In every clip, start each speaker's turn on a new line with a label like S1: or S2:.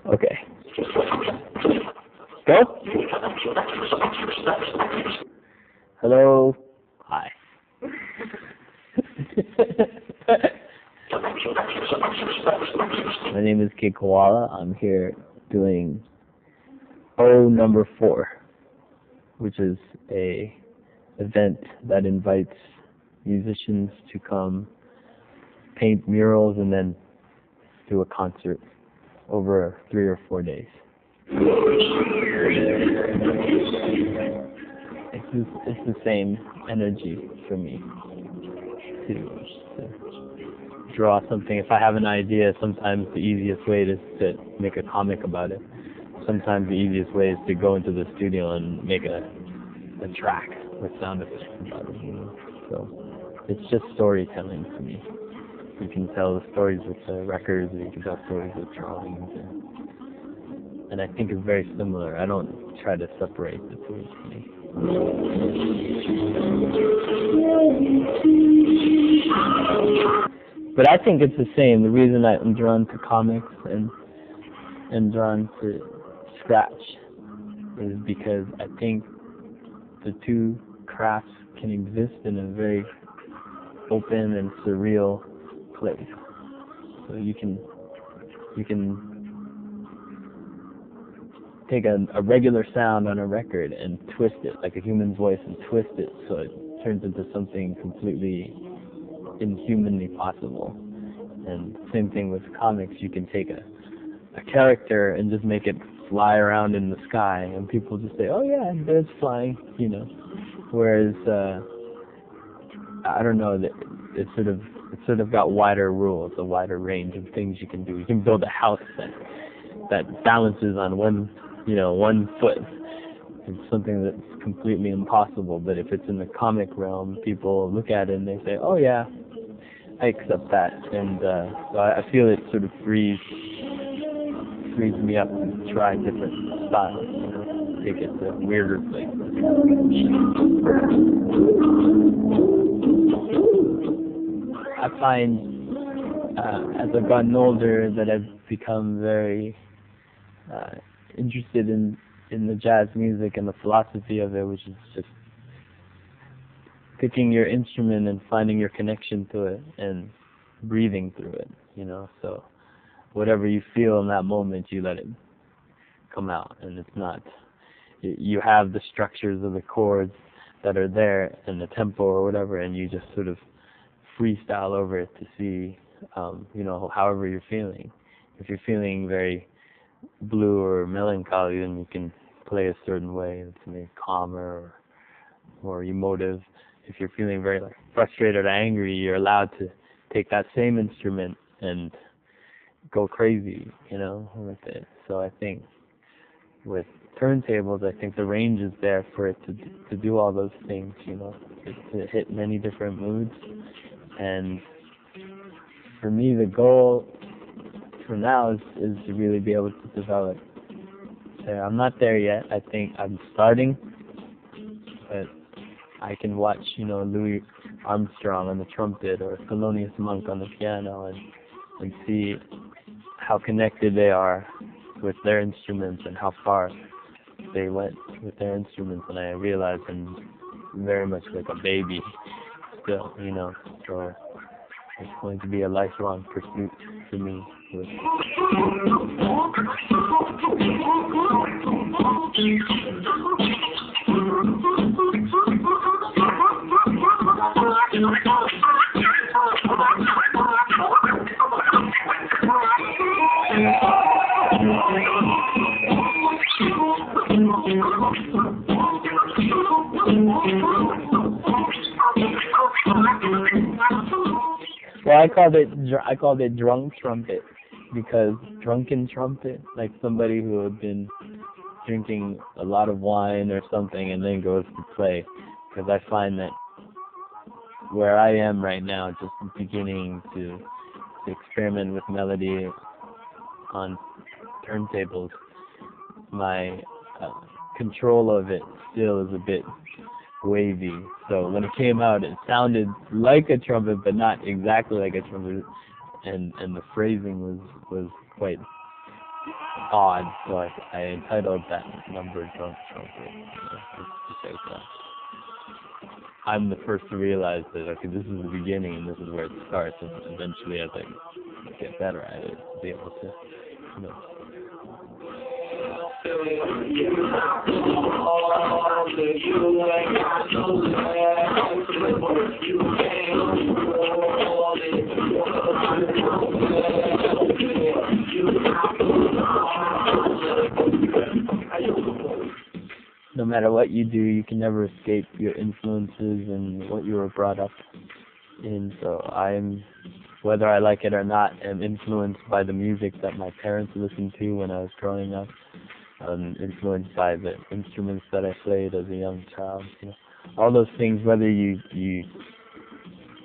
S1: Okay. Go. Hello. Hi. My name is Kid Koala. I'm here doing number 4, which is a event that invites musicians to come paint murals and then do a concert over 3 or 4 days. It's the same energy for me to draw something. If I have an idea, sometimes the easiest way is to make a comic about it. Sometimes the easiest way is to go into the studio and make a track with sound effects about it. You know? So it's just storytelling for me. You can tell the stories with the records, or you can tell stories with drawings, and I think it's very similar. I don't try to separate the two for me. But I think it's the same. The reason I'm drawn to comics and drawn to scratch is because I think the two crafts can exist in a very open and surreal place. So you can take a regular sound on a record and twist it like a human's voice and twist it so it turns into something completely inhumanly possible. And same thing with comics. You can take a character and just make it fly around in the sky, and people just say, "Oh yeah, birds flying," you know. Whereas I don't know, that it's sort of got wider rules, a wider range of things you can do. You can build a house that balances on one foot. It's something that's completely impossible, but if it's in the comic realm, people look at it and they say, "Oh yeah, I accept that," and so I feel it sort of frees me up to try different styles, you know, take it to weirder places. I find as I've gotten older that I've become very interested in the jazz music and the philosophy of it, which is just picking your instrument and finding your connection to it and breathing through it, you know. So whatever you feel in that moment, you let it come out, and it's not, you have the structures of the chords that are there and the tempo or whatever, and you just sort of freestyle over it to see, however you're feeling. If you're feeling very blue or melancholy, then you can play a certain way. It's maybe calmer or emotive. If you're feeling very frustrated or angry, you're allowed to take that same instrument and go crazy, you know, with it. So I think with turntables, I think the range is there for it to do all those things, you know, to hit many different moods. And for me, the goal for now is to really be able to develop. I'm not there yet. I think I'm starting, but I can watch, Louis Armstrong on the trumpet or Thelonious Monk on the piano and see how connected they are with their instruments and how far they went with their instruments. And I realize I'm very much like a baby still, so it's going to be a lifelong pursuit for me. Well, I called it drunk trumpet, because drunken trumpet, like somebody who had been drinking a lot of wine or something and then goes to play, because I find that where I am right now, just beginning to to experiment with melody on turntables, my control of it still is a bit wavy. So when it came out, it sounded like a trumpet, but not exactly like a trumpet, and the phrasing was quite odd. So I entitled that number "Drunk Trumpet." Because I'm the first to realize that okay, this is the beginning and this is where it starts, and eventually as I get better at it, to be able to, you know. No matter what you do, you can never escape your influences and what you were brought up in. So whether I like it or not, am influenced by the music that my parents listened to when I was growing up. I'm influenced by the instruments that I played as a young child. You know, all those things, whether you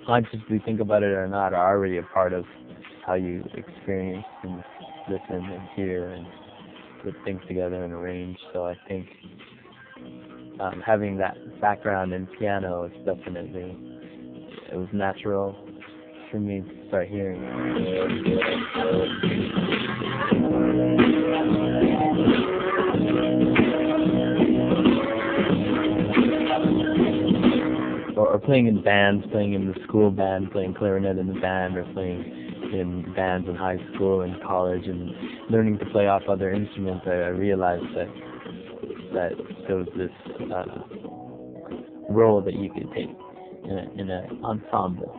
S1: consciously think about it or not, are already a part of how you experience and listen and hear and put things together and arrange. So I think having that background in piano is definitely, it was natural for me to start hearing or playing in bands, playing in the school band, playing clarinet in the band, or playing in bands in high school and college, and learning to play off other instruments. I realized that there was this role that you could take in an ensemble,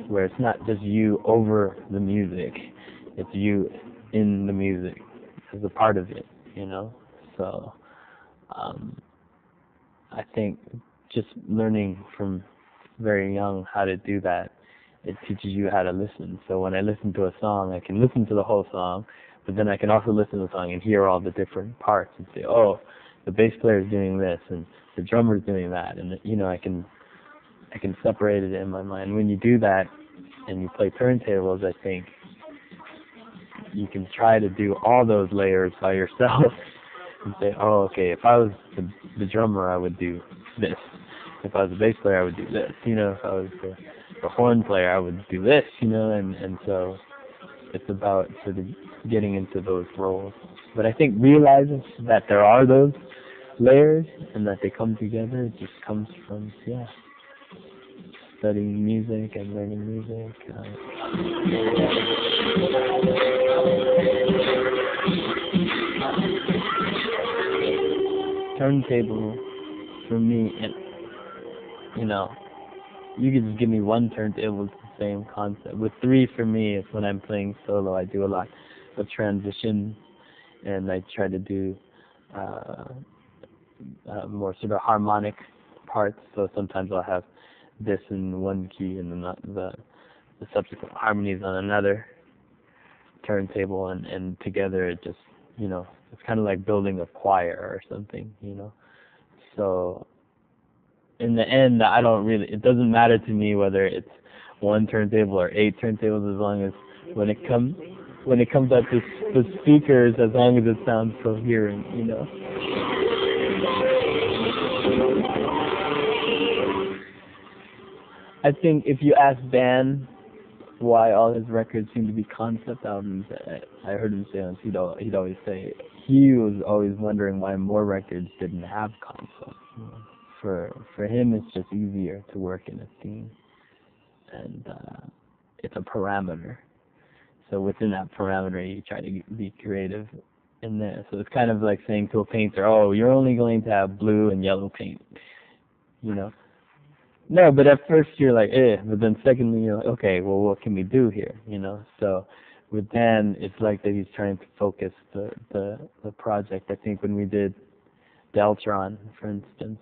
S1: where it's not just you over the music, it's you in the music as a part of it, you know. So I think just learning from very young how to do that, it teaches you how to listen. So when I listen to a song, I can listen to the whole song, but then I can also listen to the song and hear all the different parts and say, oh, the bass player is doing this and the drummer is doing that, and you know, I can separate it in my mind. When you do that and you play turntables, I think you can try to do all those layers by yourself and say, oh, okay, if I was the drummer, I would do this. If I was a bass player, I would do this. You know, if I was the horn player, I would do this. You know, and so it's about sort of getting into those roles. But I think realizing that there are those layers and that they come together, it just comes from, studying music and learning music. Turntable, for me, you know, you can just give me one turntable, it's the same concept. With three, for me, it's when I'm playing solo. I do a lot of transition, and I try to do more sort of harmonic parts. So sometimes I'll have this in one key and then the subsequent harmonies on another turntable, and together it just, you know, it's kind of like building a choir or something, you know. So in the end, it doesn't matter to me whether it's one turntable or 8 turntables, as long as when it comes out to the speakers, as long as it sounds coherent, you know. I think if you ask Dan why all his records seem to be concept albums, I heard him say once, he'd always say he was always wondering why more records didn't have concepts. You know? For him, it's just easier to work in a theme, and it's a parameter. So within that parameter, you try to be creative in there. So it's kind of like saying to a painter, oh, you're only going to have blue and yellow paint, you know. No, but at first you're like, but then secondly you're like, okay, well, what can we do here, you know? So with Dan, it's like that he's trying to focus the project. I think when we did Deltron, for instance,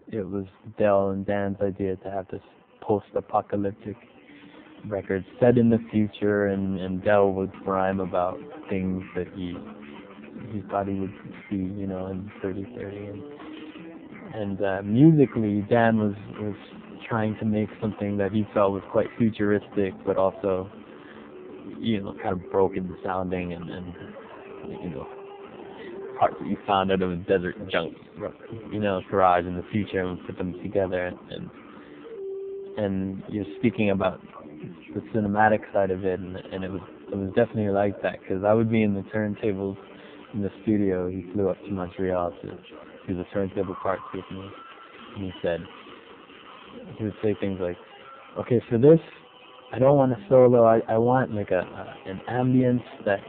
S1: it was Del and Dan's idea to have this post-apocalyptic record set in the future, and Del would rhyme about things that he thought he would see, in 3030. And musically, Dan was trying to make something that he felt was quite futuristic, but also, you know, kind of broken sounding and you know, parts that you found out of a desert junk, you know, garage in the future, and put them together. And you're speaking about the cinematic side of it, and it was definitely like that, because I would be in the turntables in the studio. He flew up to Montreal to do the turntable parts with me, and he would say things like, okay, for this, I don't want a solo, I want like an ambience that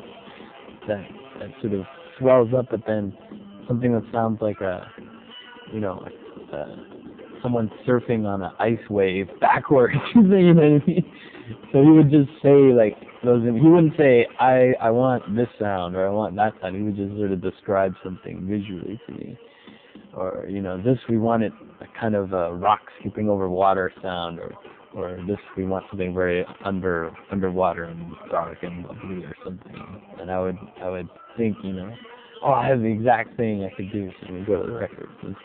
S1: sort of swells up, but then something that sounds like someone surfing on an ice wave backwards. You know what I mean? So he would just say like those. He wouldn't say I want this sound or I want that sound. He would just sort of describe something visually to me. Or, you know, this we wanted a kind of a rock skipping over water sound, or this we want something very underwater and dark and blue or something. And I would think, you know, oh, I have the exact thing I could do. So we go to the records and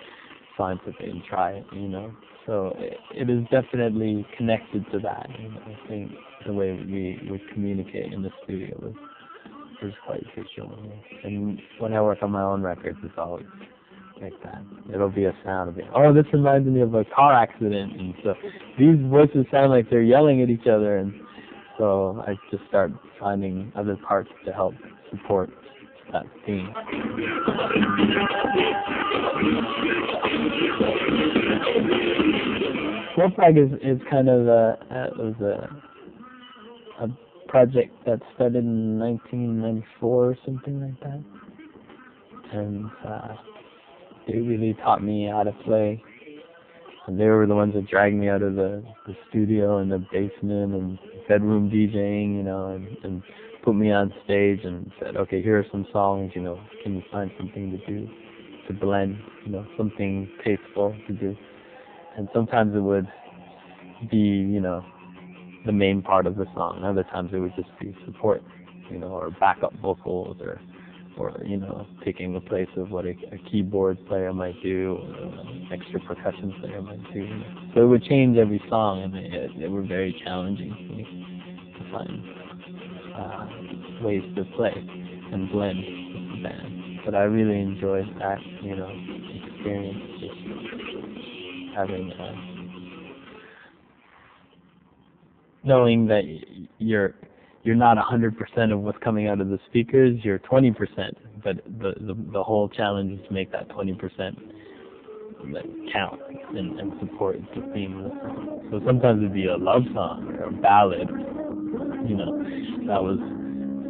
S1: find something and try it, you know. So it is definitely connected to that. You know, I think the way we would communicate in the studio was quite visual. And when I work on my own records, it's always like that. It'll be a sound of it. Oh, this reminds me of a car accident, and so these voices sound like they're yelling at each other, and so I just start finding other parts to help support that theme. Wolfrag is kind of a project that started in 1994 or something like that, and they really taught me how to play. And they were the ones that dragged me out of the studio and the basement and bedroom DJing, you know, and put me on stage and said, okay, here are some songs, you know, can you find something to do, to blend, you know, something tasteful to do. And sometimes it would be, you know, the main part of the song. Other times it would just be support, you know, or backup vocals, or you know, taking the place of what a keyboard player might do, or an extra percussion player might do. So it would change every song, and they were very challenging for me to find ways to play and blend with the band. But I really enjoyed that, you know, experience, just having knowing that you're not 100% of what's coming out of the speakers, you're 20%, but the whole challenge is to make that 20% count and support the theme of the song. So sometimes it'd be a love song or a ballad, you know. That was,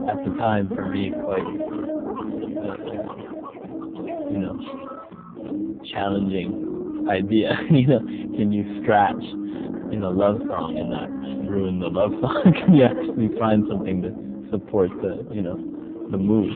S1: at the time, for me, quite, you know, challenging idea. You know, can you scratch in a love song and not ruin the love song? Can you actually find something to support the, you know, the mood?